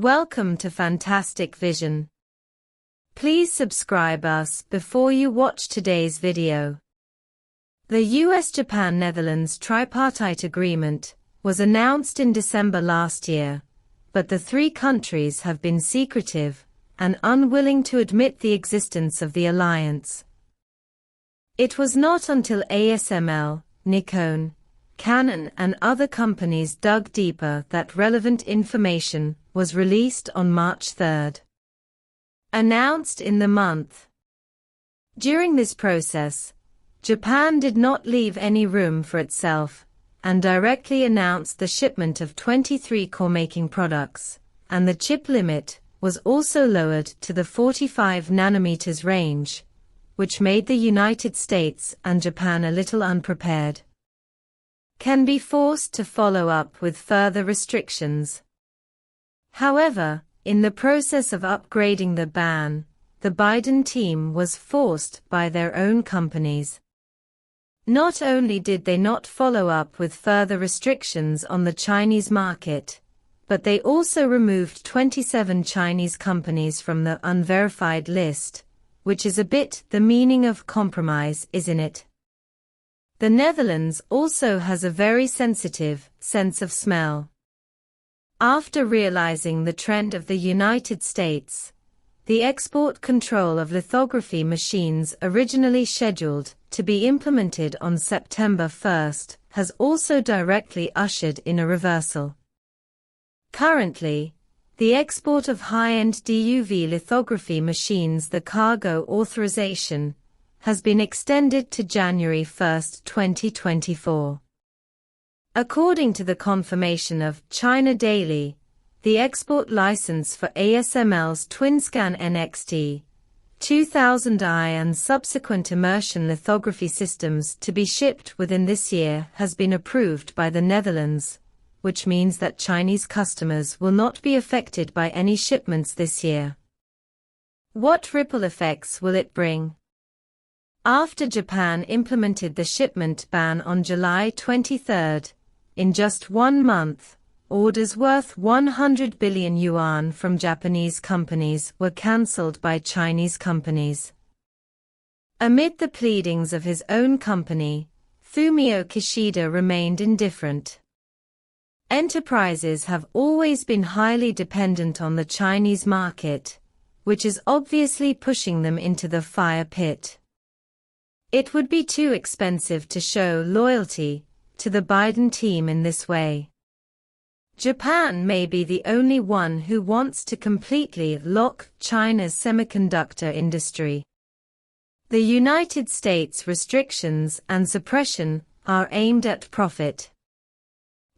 Welcome to Fantastic Vision. Please subscribe us before you watch today's video. The US-Japan-Netherlands tripartite agreement was announced in December last year, but the three countries have been secretive and unwilling to admit the existence of the alliance. It was not until ASML, Nikon, Canon and other companies dug deeper that relevant information was released on March 3. Announced in the month. During this process, Japan did not leave any room for itself, and directly announced the shipment of 23 core-making products, and the chip limit was also lowered to the 45 nanometers range, which made the United States and Japan a little unprepared. Can be forced to follow up with further restrictions. However, in the process of upgrading the ban, the Biden team was forced by their own companies. Not only did they not follow up with further restrictions on the Chinese market, but they also removed 27 Chinese companies from the unverified list, which is a bit the meaning of compromise, isn't it? The Netherlands also has a very sensitive sense of smell. After realizing the trend of the United States, the export control of lithography machines originally scheduled to be implemented on September 1 has also directly ushered in a reversal. Currently, the export of high-end DUV lithography machines, the cargo authorization, has been extended to January 1, 2024. According to the confirmation of China Daily, the export license for ASML's TwinScan NXT 2000i and subsequent immersion lithography systems to be shipped within this year has been approved by the Netherlands, which means that Chinese customers will not be affected by any shipments this year. What ripple effects will it bring? After Japan implemented the shipment ban on July 23, in just 1 month, orders worth 100 billion yuan from Japanese companies were cancelled by Chinese companies. Amid the pleadings of his own company, Fumio Kishida remained indifferent. Enterprises have always been highly dependent on the Chinese market, which is obviously pushing them into the fire pit. It would be too expensive to show loyalty to the Biden team in this way. Japan may be the only one who wants to completely lock China's semiconductor industry. The United States' restrictions and suppression are aimed at profit.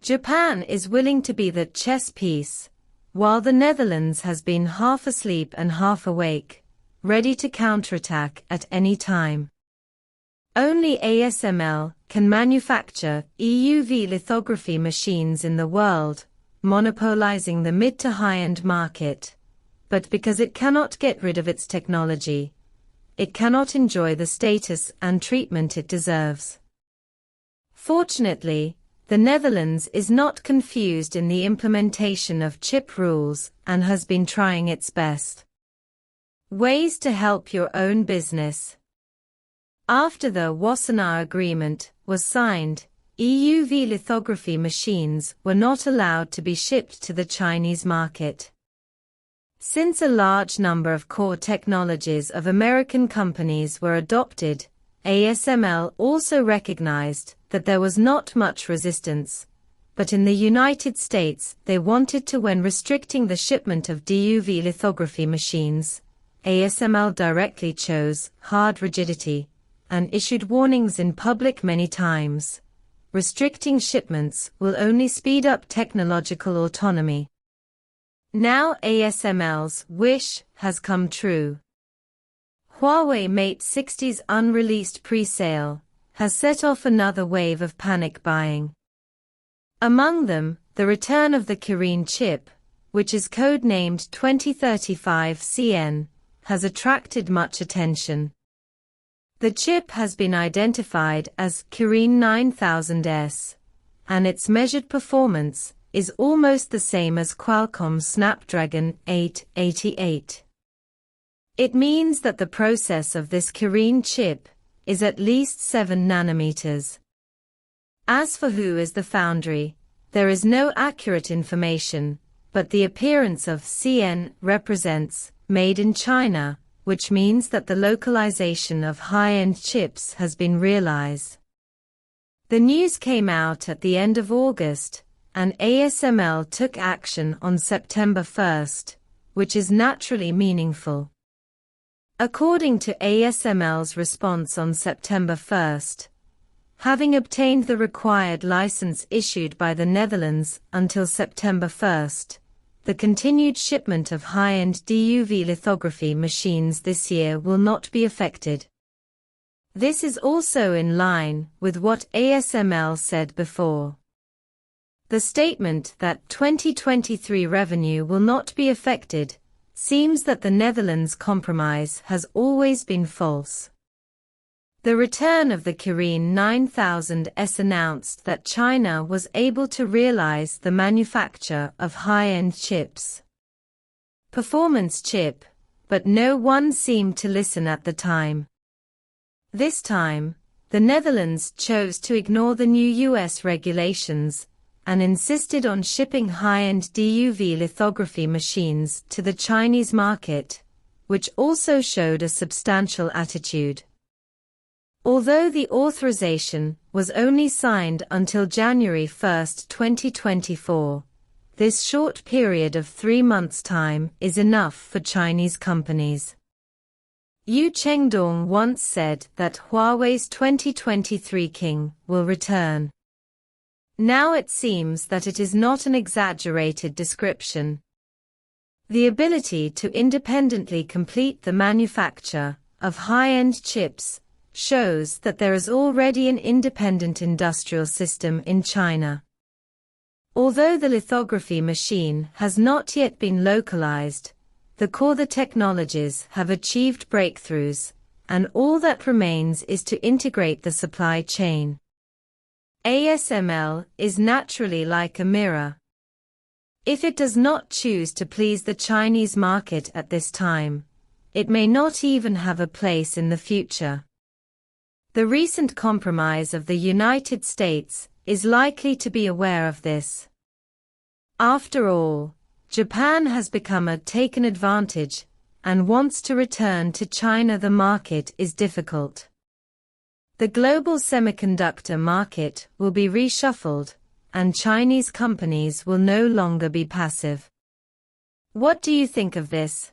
Japan is willing to be the chess piece, while the Netherlands has been half asleep and half awake, ready to counterattack at any time. Only ASML can manufacture EUV lithography machines in the world, monopolizing the mid to high-end market. But because it cannot get rid of its technology, it cannot enjoy the status and treatment it deserves. Fortunately, the Netherlands is not confused in the implementation of chip rules and has been trying its best. Ways to help your own business. After the Wassenaar Agreement was signed, EUV lithography machines were not allowed to be shipped to the Chinese market. Since a large number of core technologies of American companies were adopted, ASML also recognized that there was not much resistance, but in the United States they wanted to. When restricting the shipment of DUV lithography machines, ASML directly chose hard rigidity and issued warnings in public many times. Restricting shipments will only speed up technological autonomy. Now ASML's wish has come true. Huawei Mate 60's unreleased pre-sale has set off another wave of panic buying. Among them, the return of the Kirin chip, which is codenamed 2035CN, has attracted much attention. The chip has been identified as Kirin 9000S, and its measured performance is almost the same as Qualcomm's Snapdragon 888. It means that the process of this Kirin chip is at least 7 nanometers. As for who is the foundry, there is no accurate information, but the appearance of CN represents made in China, which means that the localization of high-end chips has been realized. The news came out at the end of August, and ASML took action on September 1st, which is naturally meaningful. According to ASML's response on September 1st, having obtained the required license issued by the Netherlands until September 1st, the continued shipment of high-end DUV lithography machines this year will not be affected. This is also in line with what ASML said before. The statement that 2023 revenue will not be affected seems that the Netherlands compromise has always been false. The return of the Kirin 9000S announced that China was able to realize the manufacture of high-end chips. Performance chip, but no one seemed to listen at the time. This time, the Netherlands chose to ignore the new US regulations and insisted on shipping high-end DUV lithography machines to the Chinese market, which also showed a substantial attitude. Although the authorization was only signed until January 1, 2024, this short period of 3 months' time is enough for Chinese companies. Yu Chengdong once said that Huawei's 2023 king will return. Now it seems that it is not an exaggerated description. The ability to independently complete the manufacture of high-end chips shows that there is already an independent industrial system in China. Although the lithography machine has not yet been localized, the core technologies have achieved breakthroughs, and all that remains is to integrate the supply chain. ASML is naturally like a mirror. If it does not choose to please the Chinese market at this time, it may not even have a place in the future. The recent compromise of the United States is likely to be aware of this. After all, Japan has become taken advantage and wants to return to China. The market is difficult. The global semiconductor market will be reshuffled, and Chinese companies will no longer be passive. What do you think of this?